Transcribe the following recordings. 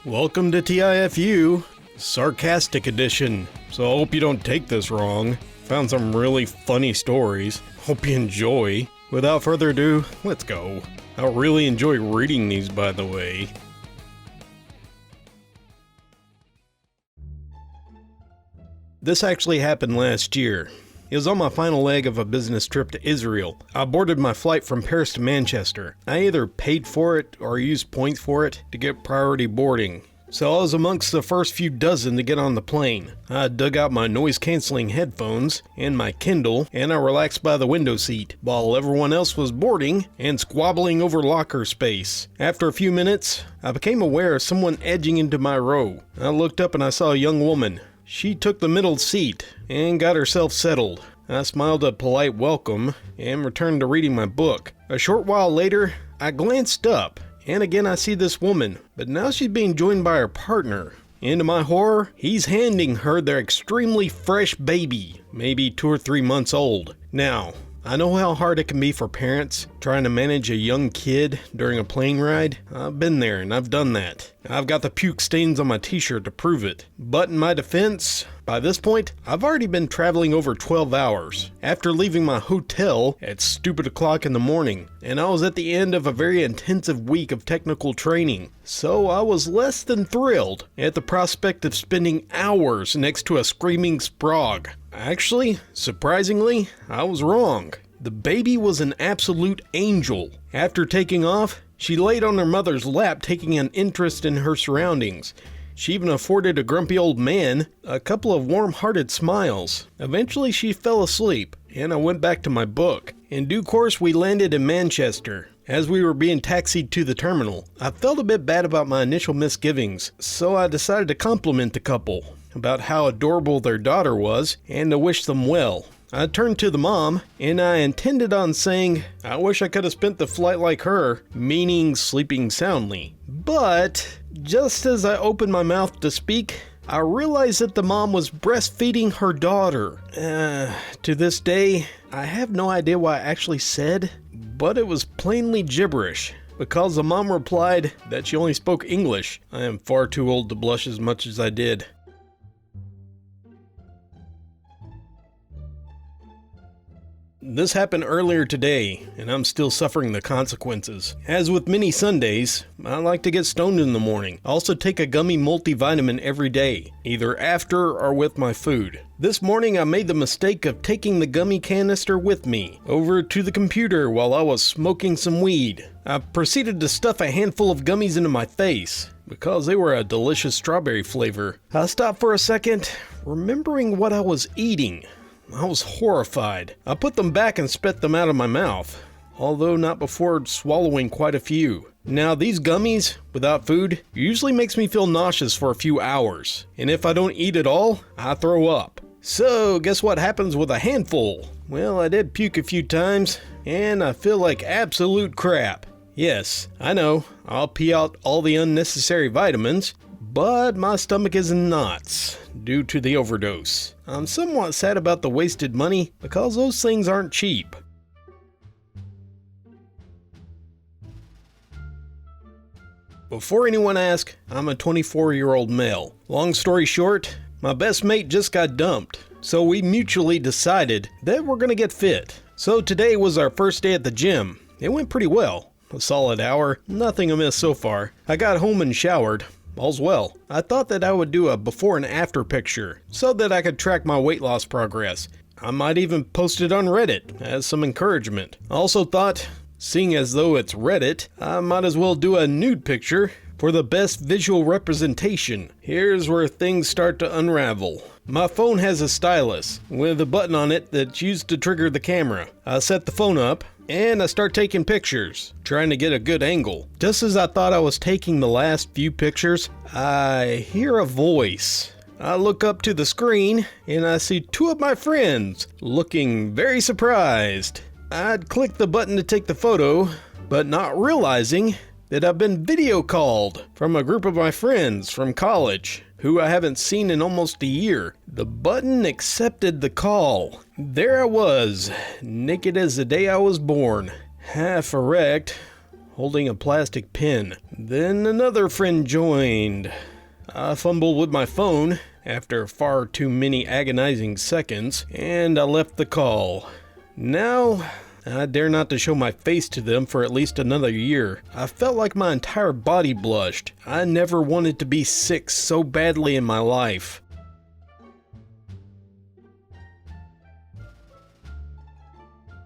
Welcome to TIFU, Sarcastic edition. So I hope you don't take this wrong. Found some really funny stories. Hope you enjoy. Without further ado, let's go. I really enjoy reading these, by the way. This actually happened last year. It was on my final leg of a business trip to Israel. I boarded my flight from Paris to Manchester. I either paid for it or used points for it to get priority boarding. So I was amongst the first few dozen to get on the plane. I dug out my noise-canceling headphones and my Kindle, and I relaxed by the window seat, while everyone else was boarding and squabbling over locker space. After a few minutes, I became aware of someone edging into my row. I looked up and I saw a young woman. She took the middle seat and got herself settled. I smiled a polite welcome and returned to reading my book. A short while later, I glanced up, and again I see this woman, but now she's being joined by her partner. And to my horror, he's handing her their extremely fresh baby, maybe 2 or 3 months old. Now, I know how hard it can be for parents trying to manage a young kid during a plane ride. I've been there and I've done that. I've got the puke stains on my t-shirt to prove it. But in my defense, by this point, I've already been traveling over 12 hours after leaving my hotel at stupid o'clock in the morning, and I was at the end of a very intensive week of technical training. So I was less than thrilled at the prospect of spending hours next to a screaming sprog. Actually, surprisingly, I was wrong. The baby was an absolute angel. After taking off, she laid on her mother's lap, taking an interest in her surroundings. She even afforded a grumpy old man a couple of warm-hearted smiles. Eventually she fell asleep, and I went back to my book. In due course, we landed in Manchester. As we were being taxied to the terminal, I felt a bit bad about my initial misgivings, so I decided to compliment the couple about how adorable their daughter was and to wish them well. I turned to the mom, and I intended on saying, I wish I could have spent the flight like her, meaning sleeping soundly. But just as I opened my mouth to speak, I realized that the mom was breastfeeding her daughter. To this day, I have no idea what I actually said, but it was plainly gibberish, because the mom replied that she only spoke English. I am far too old to blush as much as I did. This happened earlier today, and I'm still suffering the consequences. As with many Sundays, I like to get stoned in the morning. I also take a gummy multivitamin every day, either after or with my food. This morning I made the mistake of taking the gummy canister with me over to the computer while I was smoking some weed. I proceeded to stuff a handful of gummies into my face because they were a delicious strawberry flavor. I stopped for a second, remembering what I was eating. I was horrified. I put them back and spit them out of my mouth, although not before swallowing quite a few. Now, these gummies, without food, usually makes me feel nauseous for a few hours, and if I don't eat at all, I throw up. So, guess what happens with a handful? Well, I did puke a few times, and I feel like absolute crap. Yes, I know, I'll pee out all the unnecessary vitamins, but my stomach is in knots due to the overdose. I'm somewhat sad about the wasted money because those things aren't cheap. Before anyone asks, I'm a 24-year-old male. Long story short, my best mate just got dumped, so we mutually decided that we're gonna get fit. So today was our first day at the gym. It went pretty well. A solid hour, nothing amiss so far. I got home and showered. All's well. I thought that I would do a before and after picture so that I could track my weight loss progress. I might even post it on Reddit as some encouragement. I also thought, seeing as though it's Reddit, I might as well do a nude picture for the best visual representation. Here's where things start to unravel. My phone has a stylus with a button on it that's used to trigger the camera. I set the phone up and I start taking pictures, trying to get a good angle. Just as I thought I was taking the last few pictures, I hear a voice. I look up to the screen and I see 2 of my friends looking very surprised. I'd click the button to take the photo, but not realizing that I've been video called from a group of my friends from college who I haven't seen in almost a year. The button accepted the call. There I was, naked as the day I was born, half erect, holding a plastic pen. Then another friend joined. I fumbled with my phone after far too many agonizing seconds, and I left the call. Now, I dare not to show my face to them for at least another year. I felt like my entire body blushed. I never wanted to be sick so badly in my life.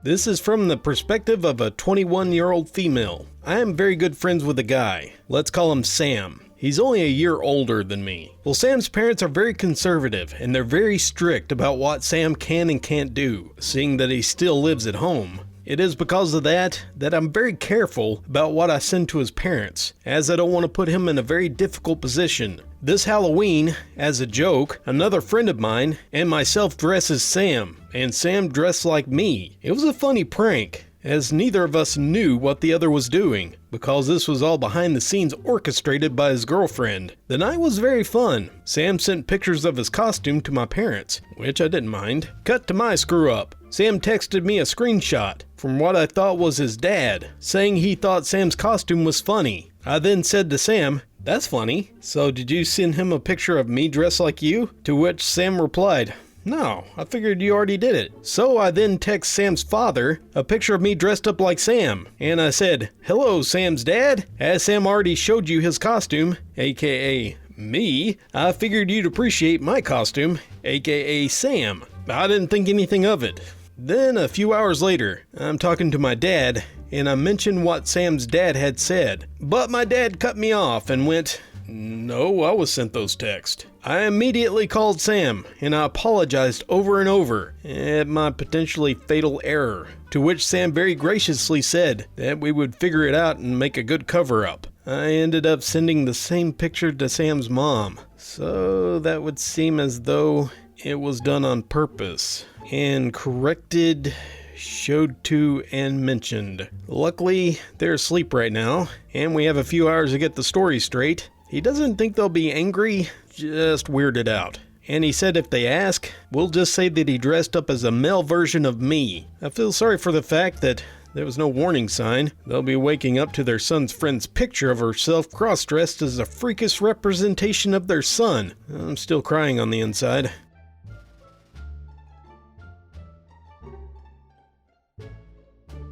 This is from the perspective of a 21-year-old female. I am very good friends with a guy. Let's call him Sam. He's only a year older than me. Well, Sam's parents are very conservative, and they're very strict about what Sam can and can't do, seeing that he still lives at home. It is because of that I'm very careful about what I send to his parents, as I don't want to put him in a very difficult position. This Halloween, as a joke, another friend of mine and myself dressed as Sam, and Sam dressed like me. It was a funny prank, as neither of us knew what the other was doing, because this was all behind the scenes orchestrated by his girlfriend. The night was very fun. Sam sent pictures of his costume to my parents, which I didn't mind. Cut to my screw up. Sam texted me a screenshot from what I thought was his dad, saying he thought Sam's costume was funny. I then said to Sam, "That's funny. So did you send him a picture of me dressed like you?" To which Sam replied, "No, I figured you already did it." So I then text Sam's father a picture of me dressed up like Sam, and I said, "Hello, Sam's dad. As Sam already showed you his costume, aka me, I figured you'd appreciate my costume, aka Sam." I didn't think anything of it. Then a few hours later, I'm talking to my dad, and I mentioned what Sam's dad had said. But my dad cut me off and went, "No, I was sent those texts." I immediately called Sam, and I apologized over and over at my potentially fatal error, to which Sam very graciously said that we would figure it out and make a good cover-up. I ended up sending the same picture to Sam's mom, so that would seem as though it was done on purpose, and corrected, showed to, and mentioned. Luckily, they're asleep right now, and we have a few hours to get the story straight. He doesn't think they'll be angry, just weirded out. And he said if they ask, we'll just say that he dressed up as a male version of me. I feel sorry for the fact that there was no warning sign. They'll be waking up to their son's friend's picture of herself cross-dressed as a freakish representation of their son. I'm still crying on the inside.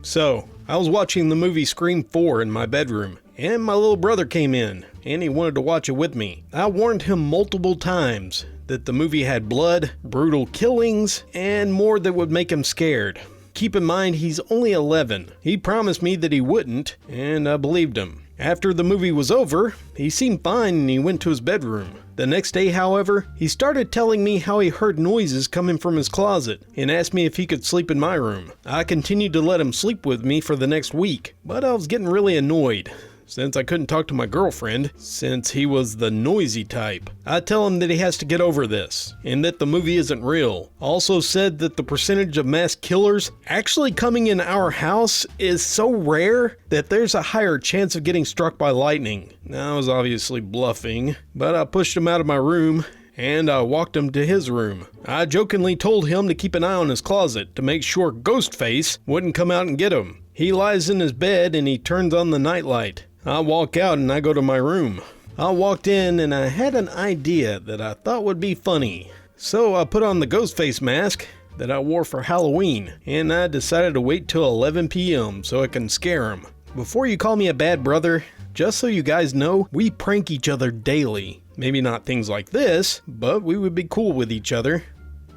So, I was watching the movie Scream 4 in my bedroom, and my little brother came in, and he wanted to watch it with me. I warned him multiple times that the movie had blood, brutal killings, and more that would make him scared. Keep in mind, he's only 11. He promised me that he wouldn't, and I believed him. After the movie was over, he seemed fine and he went to his bedroom. The next day, however, he started telling me how he heard noises coming from his closet and asked me if he could sleep in my room. I continued to let him sleep with me for the next week, but I was getting really annoyed since I couldn't talk to my girlfriend, since he was the noisy type. I tell him that he has to get over this, and that the movie isn't real. Also said that the percentage of mass killers actually coming in our house is so rare that there's a higher chance of getting struck by lightning. Now, I was obviously bluffing, but I pushed him out of my room, and I walked him to his room. I jokingly told him to keep an eye on his closet to make sure Ghostface wouldn't come out and get him. He lies in his bed and he turns on the nightlight. I walk out and I go to my room. I walked in and I had an idea that I thought would be funny. So I put on the Ghostface mask that I wore for Halloween, and I decided to wait till 11 p.m. so I can scare him. Before you call me a bad brother, just so you guys know, we prank each other daily. Maybe not things like this, but we would be cool with each other.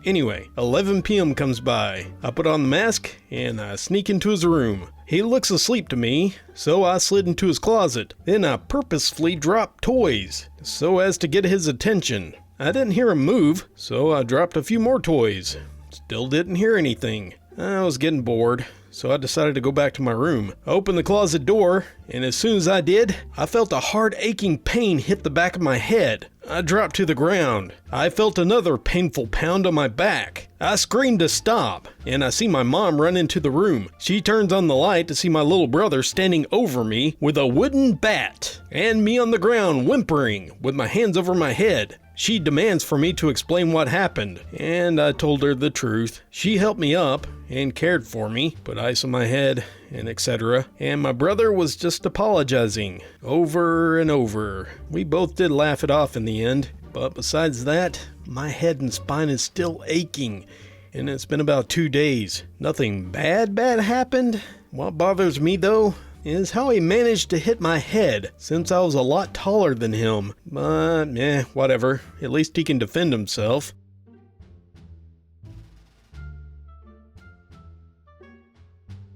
Anyway, 11 p.m. comes by. I put on the mask and I sneak into his room. He looks asleep to me, so I slid into his closet. Then I purposefully dropped toys so as to get his attention. I didn't hear him move, so I dropped a few more toys. Still didn't hear anything. I was getting bored, so I decided to go back to my room. I opened the closet door, and as soon as I did, I felt a hard aching pain hit the back of my head. I dropped to the ground. I felt another painful pound on my back. I screamed to stop, and I see my mom run into the room. She turns on the light to see my little brother standing over me with a wooden bat, and me on the ground whimpering with my hands over my head. She demands for me to explain what happened, and I told her the truth. She helped me up and cared for me, put ice on my head, and etc. And my brother was just apologizing over and over. We both did laugh it off in the end, but besides that, my head and spine is still aching, and it's been about 2 days. Nothing bad happened. What bothers me though is how he managed to hit my head, since I was a lot taller than him. But, whatever. At least he can defend himself.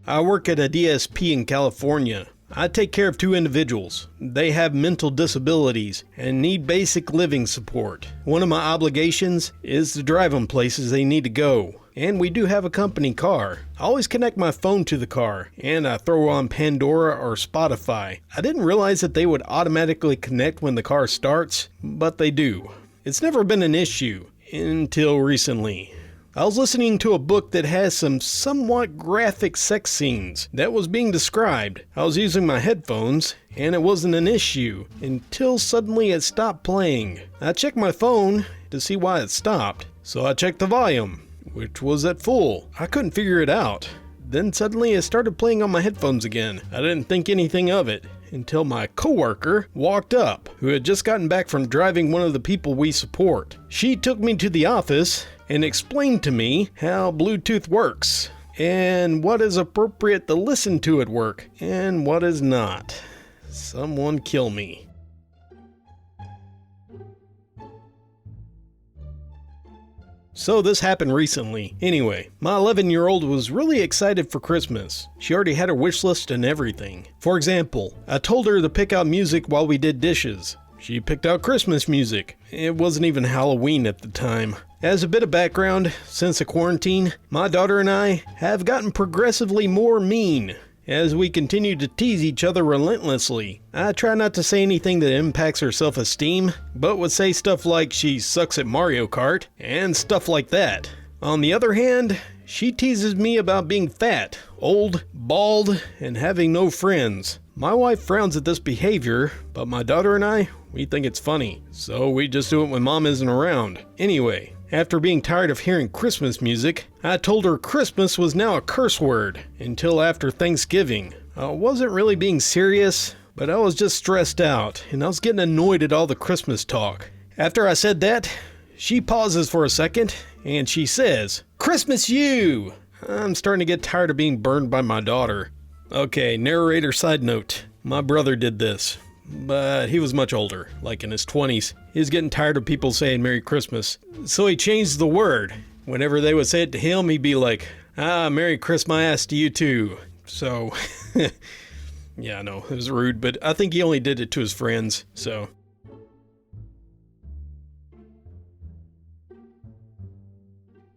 I work at a DSP in California. I take care of 2 individuals. They have mental disabilities and need basic living support. One of my obligations is to drive them places they need to go. And we do have a company car. I always connect my phone to the car, and I throw on Pandora or Spotify. I didn't realize that they would automatically connect when the car starts, but they do. It's never been an issue, until recently. I was listening to a book that has some somewhat graphic sex scenes that was being described. I was using my headphones, and it wasn't an issue, until suddenly it stopped playing. I checked my phone to see why it stopped, so I checked the volume, which was at full. I couldn't figure it out. Then suddenly it started playing on my headphones again. I didn't think anything of it until my coworker walked up, who had just gotten back from driving one of the people we support. She took me to the office and explained to me how Bluetooth works, and what is appropriate to listen to at work, and what is not. Someone kill me. So this happened recently. Anyway, my 11-year-old was really excited for Christmas. She already had her wish list and everything. For example, I told her to pick out music while we did dishes. She picked out Christmas music. It wasn't even Halloween at the time. As a bit of background, since the quarantine, my daughter and I have gotten progressively more mean as we continue to tease each other relentlessly. I try not to say anything that impacts her self-esteem, but would say stuff like she sucks at Mario Kart, and stuff like that. On the other hand, she teases me about being fat, old, bald, and having no friends. My wife frowns at this behavior, but my daughter and I, we think it's funny, so we just do it when mom isn't around. Anyway, after being tired of hearing Christmas music, I told her Christmas was now a curse word until after Thanksgiving. I wasn't really being serious, but I was just stressed out, and I was getting annoyed at all the Christmas talk. After I said that, she pauses for a second, and she says, "Christmas you!" I'm starting to get tired of being burned by my daughter. Okay, narrator side note. My brother did this, but he was much older, like in his 20s. He was getting tired of people saying Merry Christmas, so he changed the word. Whenever they would say it to him, he'd be like, Merry Christmas my ass to you too. So, yeah, I know, it was rude, but I think he only did it to his friends, so.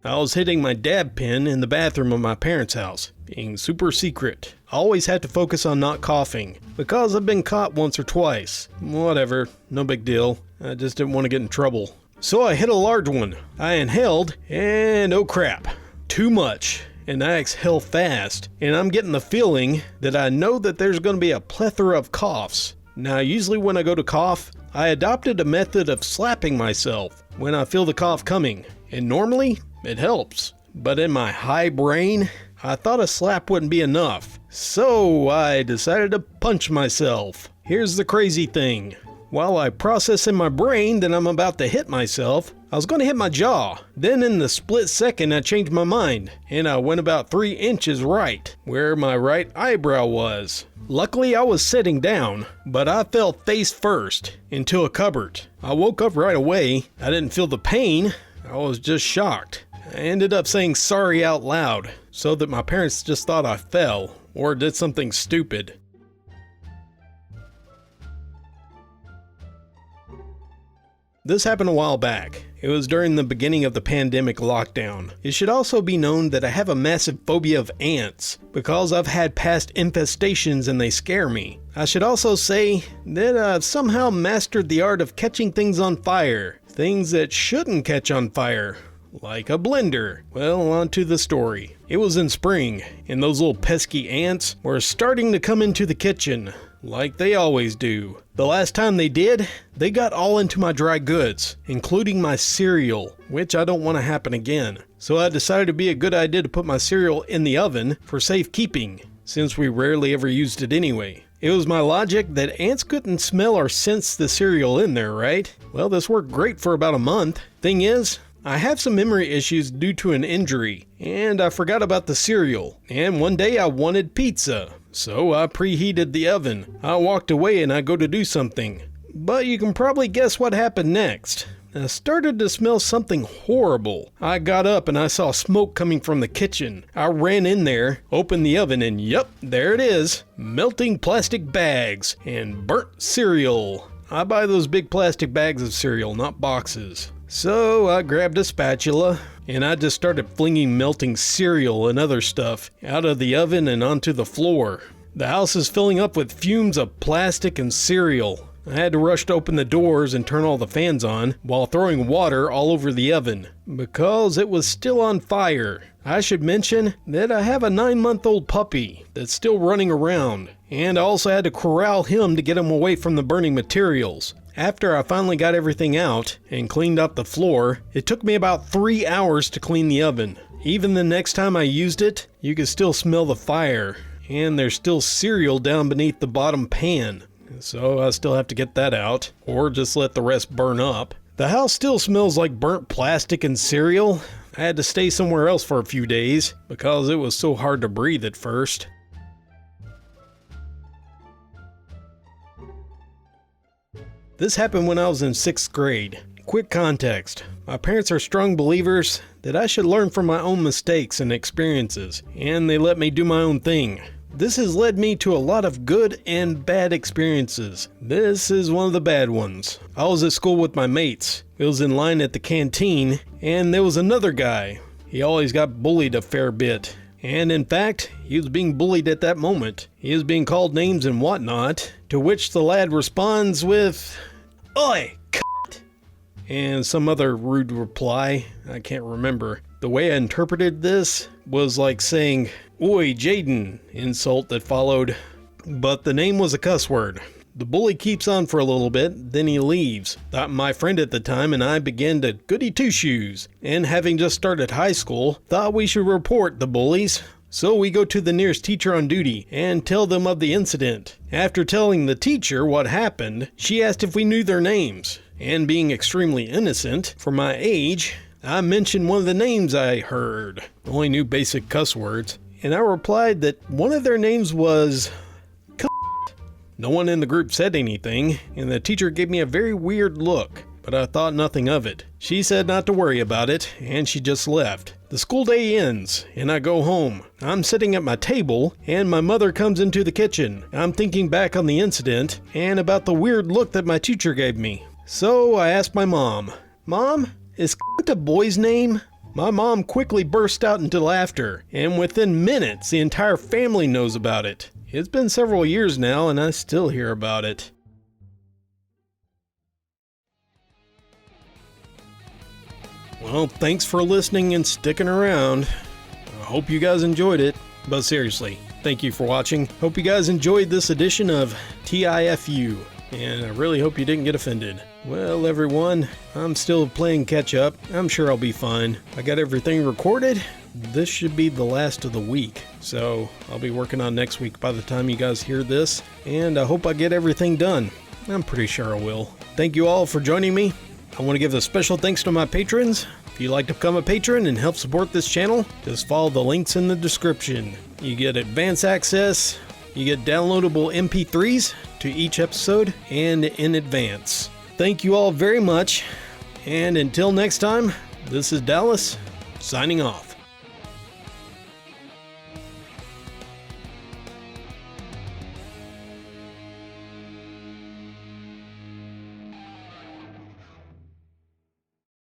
I was hitting my dab pen in the bathroom of my parents' house, being super secret. I always had to focus on not coughing, because I've been caught once or twice. Whatever, no big deal. I just didn't want to get in trouble. So I hit a large one. I inhaled, and oh crap, too much. And I exhale fast, and I'm getting the feeling that I know that there's going to be a plethora of coughs. Now, usually when I go to cough, I adopted a method of slapping myself when I feel the cough coming, and normally it helps. But in my high brain, I thought a slap wouldn't be enough, so I decided to punch myself. Here's the crazy thing. While I process in my brain that I'm about to hit myself, I was going to hit my jaw. Then in the split second I changed my mind, and I went about 3 inches right, where my right eyebrow was. Luckily I was sitting down, but I fell face first into a cupboard. I woke up right away. I didn't feel the pain, I was just shocked. I ended up saying sorry out loud, so that my parents just thought I fell, or did something stupid. This happened a while back. It was during the beginning of the pandemic lockdown. It should also be known that I have a massive phobia of ants, because I've had past infestations and they scare me. I should also say that I've somehow mastered the art of catching things on fire. Things that shouldn't catch on fire. Like a blender. Well, on to the story. It was in spring, and those little pesky ants were starting to come into the kitchen. like they always do. The last time they did, they got all into my dry goods, including my cereal, which I don't want to happen again. So I decided it'd be a good idea to put my cereal in the oven for safekeeping, since we rarely ever used it anyway. It was my logic that ants couldn't smell or sense the cereal in there, right? Well, this worked great for about a month. Thing is, I have some memory issues due to an injury, and I forgot about the cereal. And one day I wanted pizza, so I preheated the oven. I walked away and I go to do something. But you can probably guess what happened next. I started to smell something horrible. I got up and I saw smoke coming from the kitchen. I ran in there, opened the oven, and yup, there it is. Melting plastic bags and burnt cereal. I buy those big plastic bags of cereal, not boxes. So I grabbed a spatula and I just started flinging melting cereal and other stuff out of the oven and onto the floor. The house is filling up with fumes of plastic and cereal. I had to rush to open the doors and turn all the fans on while throwing water all over the oven because it was still on fire. I should mention that I have a 9-month-old puppy that's still running around, and I also had to corral him to get him away from the burning materials. After I finally got everything out and cleaned up the floor, it took me about 3 hours to clean the oven. Even the next time I used it, you could still smell the fire, and there's still cereal down beneath the bottom pan. So I still have to get that out, or just let the rest burn up. The house still smells like burnt plastic and cereal. I had to stay somewhere else for a few days because it was so hard to breathe at first. This happened when I was in 6th grade. Quick context. My parents are strong believers that I should learn from my own mistakes and experiences, and they let me do my own thing. This has led me to a lot of good and bad experiences. This is one of the bad ones. I was at school with my mates. It was in line at the canteen, and there was another guy. He always got bullied a fair bit. And in fact, he was being bullied at that moment. He was being called names and whatnot, to which the lad responds with, "Oi, c***!" and some other rude reply. I can't remember. The way I interpreted this was like saying, "Oi, Jaden," insult that followed, but the name was a cuss word. The bully keeps on for a little bit, then he leaves. My friend at the time and I began to goody two-shoes, and having just started high school, thought we should report the bullies. So we go to the nearest teacher on duty and tell them of the incident. After telling the teacher what happened, she asked if we knew their names. And being extremely innocent for my age, I mentioned one of the names I heard. Only knew basic cuss words. And I replied that one of their names was No one in the group said anything, and the teacher gave me a very weird look, but I thought nothing of it. She said not to worry about it, and she just left. The school day ends, and I go home. I'm sitting at my table, and my mother comes into the kitchen. I'm thinking back on the incident, and about the weird look that my teacher gave me. So I asked my mom, "Mom, is a boy's name?" My mom quickly burst out into laughter, and within minutes the entire family knows about it. It's been several years now, and I still hear about it. Well, thanks for listening and sticking around. I hope you guys enjoyed it. But seriously, thank you for watching. Hope you guys enjoyed this edition of TIFU, and I really hope you didn't get offended. Well, everyone, I'm still playing catch up. I'm sure I'll be fine. I got everything recorded. This should be the last of the week, so I'll be working on next week by the time you guys hear this, and I hope I get everything done. I'm pretty sure I will. Thank you all for joining me. I want to give a special thanks to my patrons. If you'd like to become a patron and help support this channel, just follow the links in the description. You get advance access, you get downloadable MP3s to each episode, and in advance. Thank you all very much, and until next time, this is Dallas, signing off.